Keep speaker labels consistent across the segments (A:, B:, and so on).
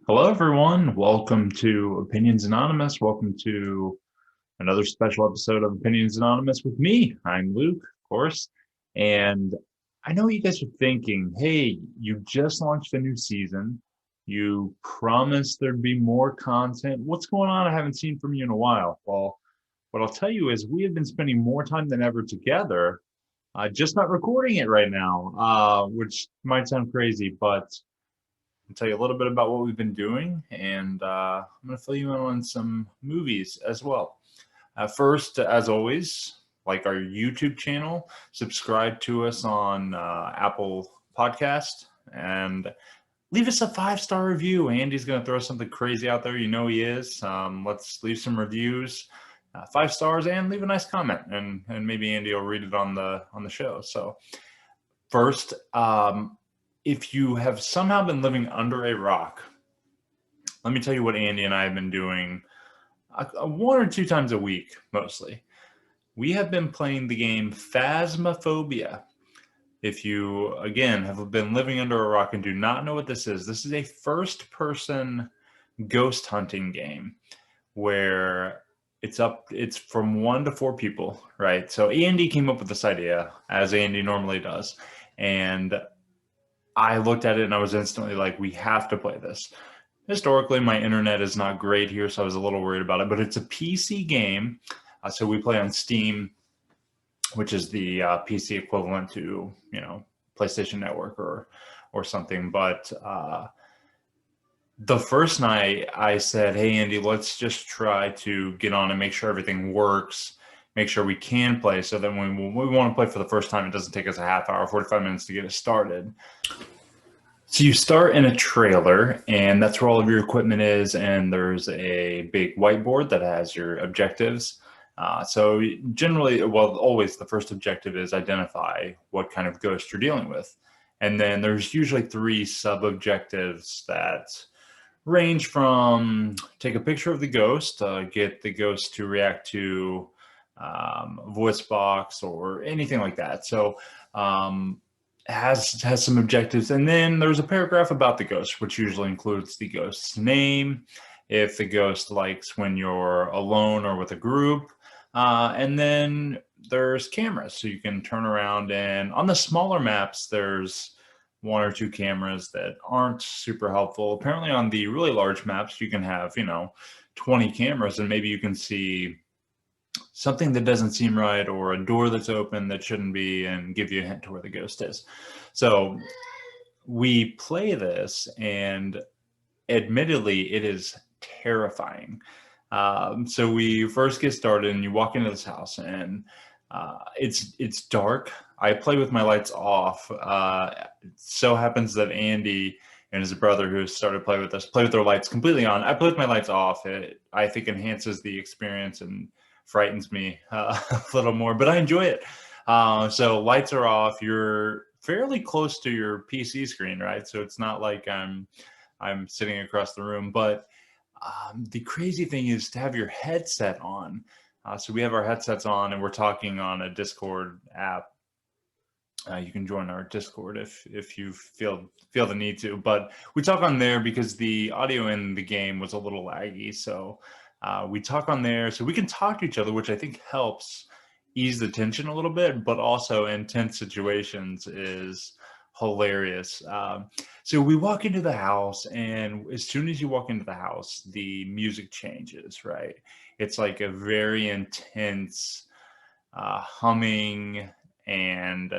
A: Hello, everyone. Welcome to Opinions Anonymous. Welcome to another special episode of Opinions Anonymous with me. I'm Luke, of course. And I know you guys are thinking, hey, you just launched a new season. You promised there'd be more content. What's going on? I haven't seen from you in a while. Well, what I'll tell you is we have been spending more time than ever together, just not recording it right now, which might sound crazy, but tell you a little bit about what we've been doing, and I'm going to fill you in on some movies as well. First, as always, like our YouTube channel, subscribe to us on Apple Podcast, and leave us a 5-star review. Andy's going to throw something crazy out there. You know he is. Let's leave some reviews, 5 stars, and leave a nice comment, and maybe Andy will read it on the show. So first, if you have somehow been living under a rock, let me tell you what Andy and I have been doing 1 or 2 times a week, mostly. We have been playing the game Phasmophobia. If you, again, have been living under a rock and do not know what this is a first-person ghost hunting game where it's from 1 to 4 people, right? So Andy came up with this idea, as Andy normally does, and I looked at it and I was instantly like, we have to play this. Historically, my internet is not great here, so I was a little worried about it, but it's a PC game. So we play on Steam, which is the PC equivalent to, PlayStation Network or something. But the first night I said, hey, Andy, let's just try to get on and make sure everything works, make sure we can play, so that when we want to play for the first time, it doesn't take us a half hour, 45 minutes to get it started. So you start in a trailer, and that's where all of your equipment is, and there's a big whiteboard that has your objectives. So generally, well, always the first objective is identify what kind of ghost you're dealing with. And then there's usually 3 sub-objectives that range from take a picture of the ghost, get the ghost to react to a voice box or anything like that. So has some objectives, and then there's a paragraph about the ghost, which usually includes the ghost's name, if the ghost likes when you're alone or with a group, and then there's cameras, so you can turn around, and on the smaller maps there's 1 or 2 cameras that aren't super helpful. Apparently on the really large maps you can have 20 cameras, and maybe you can see something that doesn't seem right or a door that's open that shouldn't be, and give you a hint to where the ghost is. So we play this, and admittedly it is terrifying. So we first get started and you walk into this house, and it's dark. I play with my lights off. It so happens that Andy and his brother, who started playing with us, play with their lights completely on. I play with my lights off. It, I think, enhances the experience and frightens me a little more, but I enjoy it. So lights are off. You're fairly close to your PC screen, right? So it's not like I'm sitting across the room. But the crazy thing is to have your headset on. So we have our headsets on, and we're talking on a Discord app. You can join our Discord if you feel the need to, but we talk on there because the audio in the game was a little laggy. So we talk on there so we can talk to each other, which I think helps ease the tension a little bit, but also in tense situations is hilarious. So we walk into the house, and as soon as you walk into the house, the music changes, right? It's like a very intense humming, and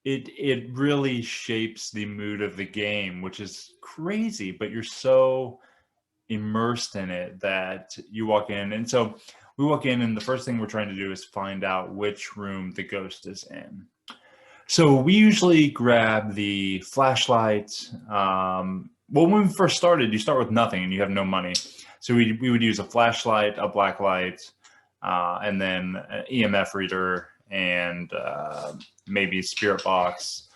A: it really shapes the mood of the game, which is crazy, but you're so immersed in it that you walk in. And so we walk in, and the first thing we're trying to do is find out which room the ghost is in. So we usually grab the flashlight. Well, when we first started, you start with nothing and you have no money. So we would use a flashlight, a black light, and then an EMF reader, and maybe spirit box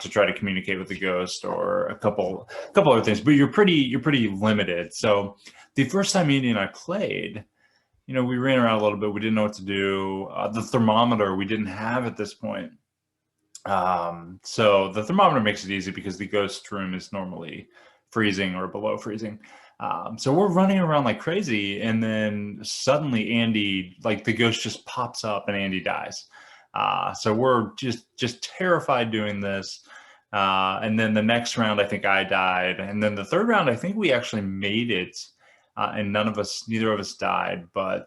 A: to try to communicate with the ghost, or a couple other things. But you're pretty limited. So the first time Andy and I played, we ran around a little bit. We didn't know what to do. The thermometer we didn't have at this point. So the thermometer makes it easy because the ghost room is normally freezing or below freezing. So we're running around like crazy, and then suddenly Andy, like the ghost just pops up and Andy dies. So we're just terrified doing this. And then the next round, I think I died. And then the third round, I think we actually made it, and neither of us died, but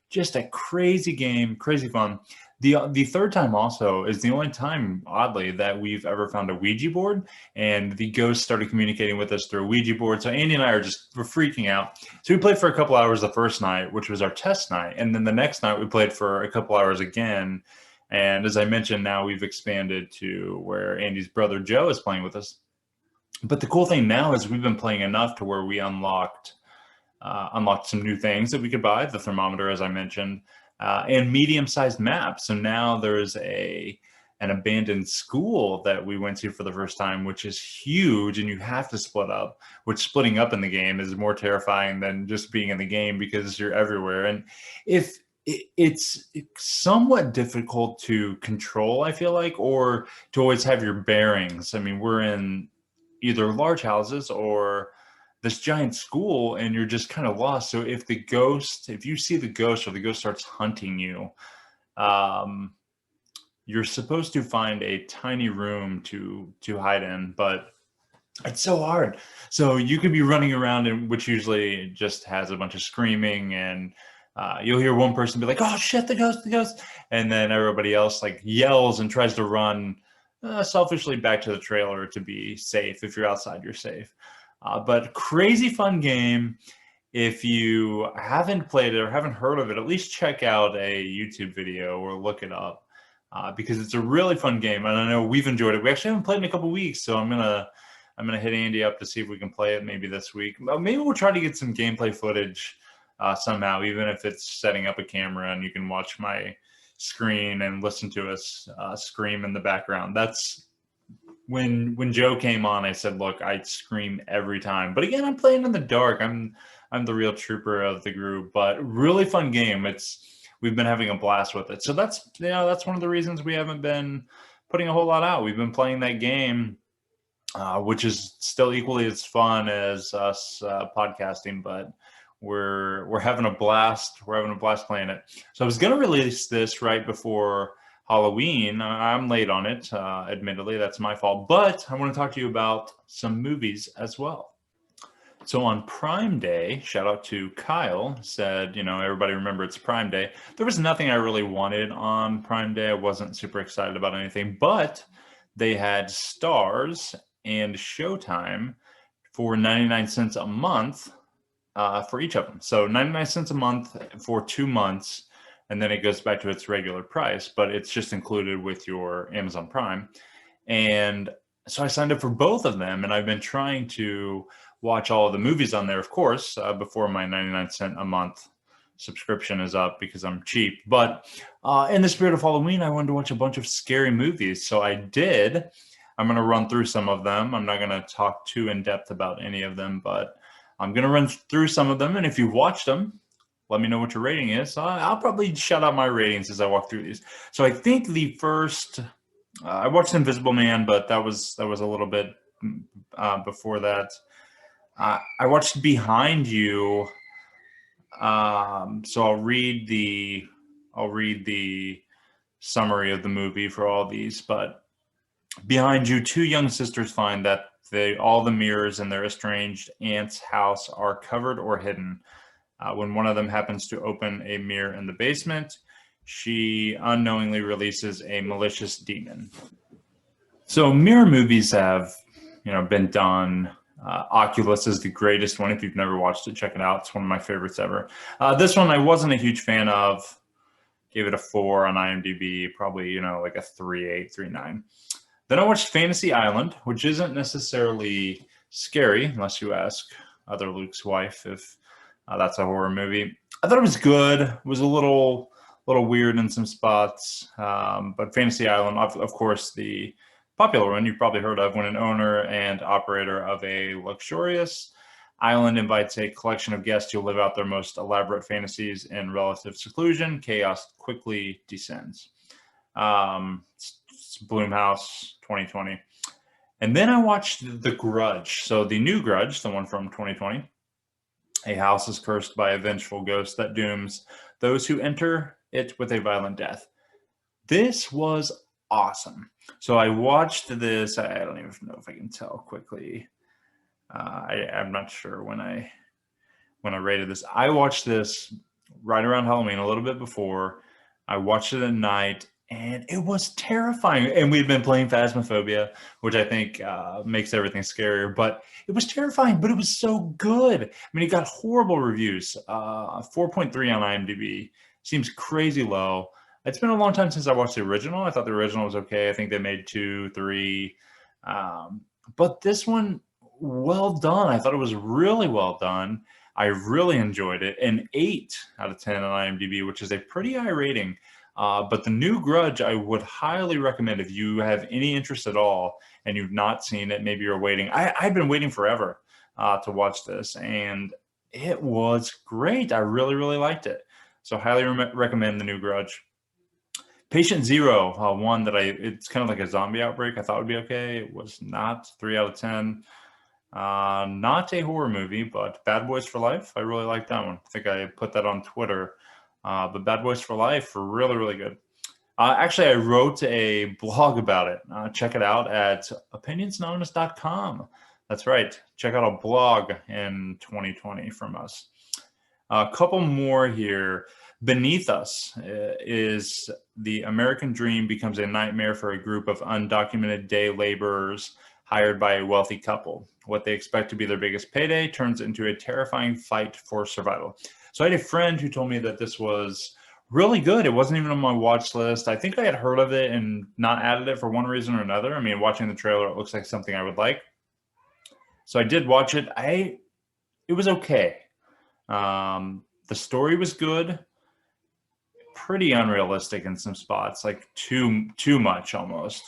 A: just a crazy game, crazy fun. The third time also is the only time, oddly, that we've ever found a Ouija board, and the ghost started communicating with us through a Ouija board. So Andy and I we're freaking out. So we played for a couple hours the first night, which was our test night. And then the next night we played for a couple hours again. And as I mentioned, now we've expanded to where Andy's brother Joe is playing with us. But the cool thing now is we've been playing enough to where we unlocked some new things that we could buy, the thermometer, as I mentioned, and medium-sized maps. So now there's an abandoned school that we went to for the first time, which is huge, and you have to split up, which splitting up in the game is more terrifying than just being in the game because you're everywhere. And it's somewhat difficult to control, I feel like, or to always have your bearings. I mean, we're in either large houses or this giant school, and you're just kind of lost. So if you see the ghost or the ghost starts hunting you, you're supposed to find a tiny room to hide in, but it's so hard. So you could be running around, which usually just has a bunch of screaming, and you'll hear one person be like, "Oh shit, the ghost," and then everybody else like yells and tries to run selfishly back to the trailer to be safe. If you're outside, you're safe. But crazy fun game. If you haven't played it or haven't heard of it, at least check out a YouTube video or look it up, because it's a really fun game. And I know we've enjoyed it. We actually haven't played in a couple weeks, so I'm gonna hit Andy up to see if we can play it maybe this week. Maybe we'll try to get some gameplay footage somehow, even if it's setting up a camera and you can watch my screen and listen to us scream in the background. That's when Joe came on, I said, look, I scream every time. But again, I'm playing in the dark. I'm the real trooper of the group, but really fun game. We've been having a blast with it. So that's one of the reasons we haven't been putting a whole lot out. We've been playing that game, which is still equally as fun as us podcasting, but we're having a blast. We're having a blast playing it. So I was going to release this right before Halloween. I'm late on it, admittedly. That's my fault. But I want to talk to you about some movies as well. So on Prime Day, shout out to Kyle, said, everybody remember it's Prime Day. There was nothing I really wanted on Prime Day. I wasn't super excited about anything, but they had Starz and Showtime for 99 cents a month for each of them. So 99 cents a month for 2 months, and then it goes back to its regular price, but it's just included with your Amazon Prime. And so I signed up for both of them, and I've been trying to watch all of the movies on there, of course, before my 99 cent a month subscription is up because I'm cheap. But in the spirit of Halloween, I wanted to watch a bunch of scary movies. So I did. I'm going to run through some of them. I'm not going to talk too in depth about any of them, but I'm going to run through some of them. And if you've watched them, let me know what your rating is. I'll probably shout out my ratings as I walk through these. So I think the first, I watched Invisible Man, but that was a little bit before that. I watched Behind You. So I'll read the summary of the movie for all these. But Behind You, two young sisters find that all the mirrors in their estranged aunt's house are covered or hidden. When one of them happens to open a mirror in the basement, she unknowingly releases a malicious demon. So mirror movies have, been done. Oculus is the greatest one. If you've never watched it, check it out. It's one of my favorites ever. This one I wasn't a huge fan of. Gave it a 4 on IMDb, probably, like a 3.8, 3.9. Then I watched Fantasy Island, which isn't necessarily scary, unless you ask other Luke's wife if that's a horror movie. I thought it was good. It was a little weird in some spots. But Fantasy Island, of course, the popular one you've probably heard of, when an owner and operator of a luxurious island invites a collection of guests to live out their most elaborate fantasies in relative seclusion, chaos quickly descends. It's Blumhouse 2020. And then I watched The Grudge. So the new Grudge, the one from 2020. A house is cursed by a vengeful ghost that dooms those who enter it with a violent death. This was awesome. So I watched this. I don't even know if I can tell quickly. I'm not sure when I rated this. I watched this right around Halloween, a little bit before. I watched it at night, and it was terrifying. And we'd been playing Phasmophobia, which I think makes everything scarier. But it was terrifying, but it was so good. I mean, it got horrible reviews. 4.3 on IMDb. Seems crazy low. It's been a long time since I watched the original. I thought the original was okay. I think they made 2, 3. But this one, well done. I thought it was really well done. I really enjoyed it. An 8 out of 10 on IMDb, which is a pretty high rating. But the new Grudge, I would highly recommend if you have any interest at all and you've not seen it. Maybe you're waiting. I've been waiting forever to watch this, and it was great. I really, really liked it. So highly recommend the new Grudge. Patient Zero, one that it's kind of like a zombie outbreak. I thought would be okay. It was not. 3 out of 10. Not a horror movie, but Bad Boys for Life. I really like that one. I think I put that on Twitter. But Bad Boys for Life were really, really good. Actually, I wrote a blog about it. Check it out at opinionsnonus.com. That's right. Check out a blog in 2020 from us. A couple more here. Beneath Us is the American dream becomes a nightmare for a group of undocumented day laborers hired by a wealthy couple. What they expect to be their biggest payday turns into a terrifying fight for survival. So I had a friend who told me that this was really good. It wasn't even on my watch list. I think I had heard of it and not added it for one reason or another. I mean, watching the trailer, it looks like something I would like. So I did watch it. It was okay. The story was good. Pretty unrealistic in some spots, like too much almost.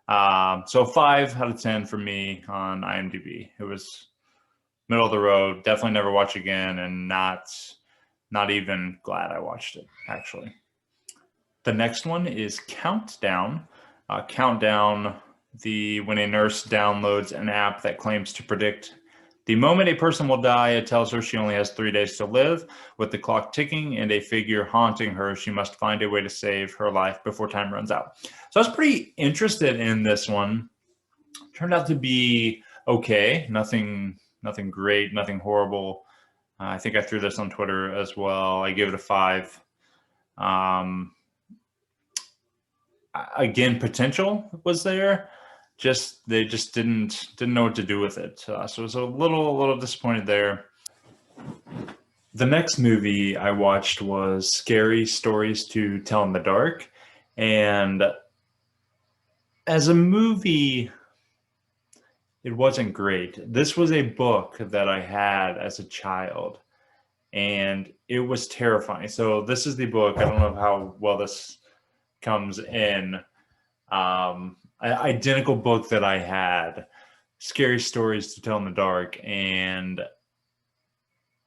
A: So 5 out of 10 for me on IMDb. It was middle of the road. Definitely never watch again, and not even glad I watched it, actually. The next one is Countdown. Countdown, when a nurse downloads an app that claims to predict the moment a person will die, it tells her she only has 3 days to live. With the clock ticking and a figure haunting her, she must find a way to save her life before time runs out. So I was pretty interested in this one. Turned out to be okay. Nothing great, nothing horrible. I think I threw this on Twitter as well. I gave it a 5. Again, potential was there. They just didn't know what to do with it. So I was a little disappointed there. The next movie I watched was Scary Stories to Tell in the Dark. And as a movie, it wasn't great. This was a book that I had as a child, and it was terrifying. So this is the book. I don't know how well this comes in. Identical book that I had, Scary Stories to Tell in the Dark, and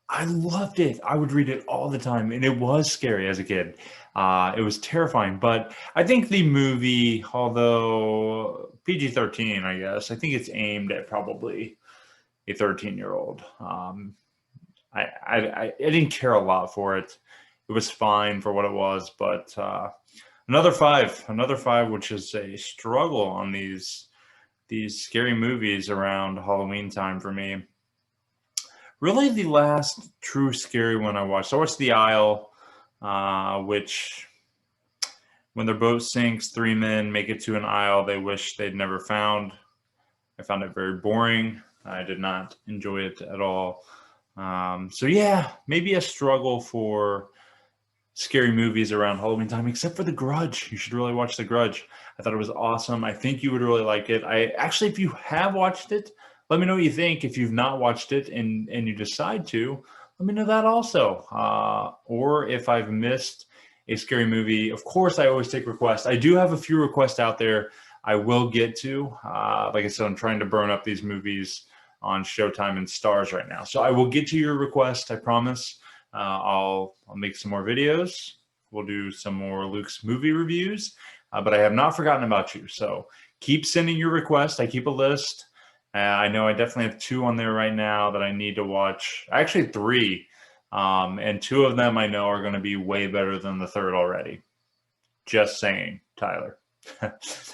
A: I loved it. I would read it all the time, and it was scary as a kid. It was terrifying, but I think the movie, although PG-13, I guess, I think it's aimed at probably a 13-year-old. I didn't care a lot for it. It was fine for what it was, but another five, which is a struggle on these scary movies around Halloween time for me. Really, the last true scary one I watched The Isle, which when their boat sinks, 3 men make it to an isle they wish they'd never found. I found it very boring. I did not enjoy it at all. So yeah, maybe a struggle for scary movies around Halloween time, except for The Grudge. You should really watch The Grudge. I thought it was awesome. I think you would really like it. If you have watched it, let me know what you think. If you've not watched it and you decide to, let me know that also. Or if I've missed a scary movie, of course, I always take requests. I do have a few requests out there I will get to. Like I said, I'm trying to burn up these movies on Showtime and Stars right now. So I will get to your request, I promise. I'll make some more videos. We'll do some more Luke's movie reviews, but I have not forgotten about you. So keep sending your requests. I keep a list. I know I definitely have 2 on there right now that I need to watch. Actually 3. And 2 of them I know are going to be way better than the third already. Just saying, Tyler.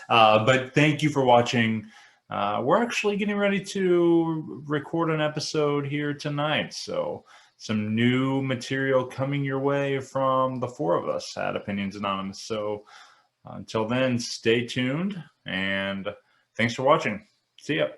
A: But thank you for watching. We're actually getting ready to record an episode here tonight. So some new material coming your way from the 4 of us at Opinions Anonymous. So until then, stay tuned and thanks for watching. See ya.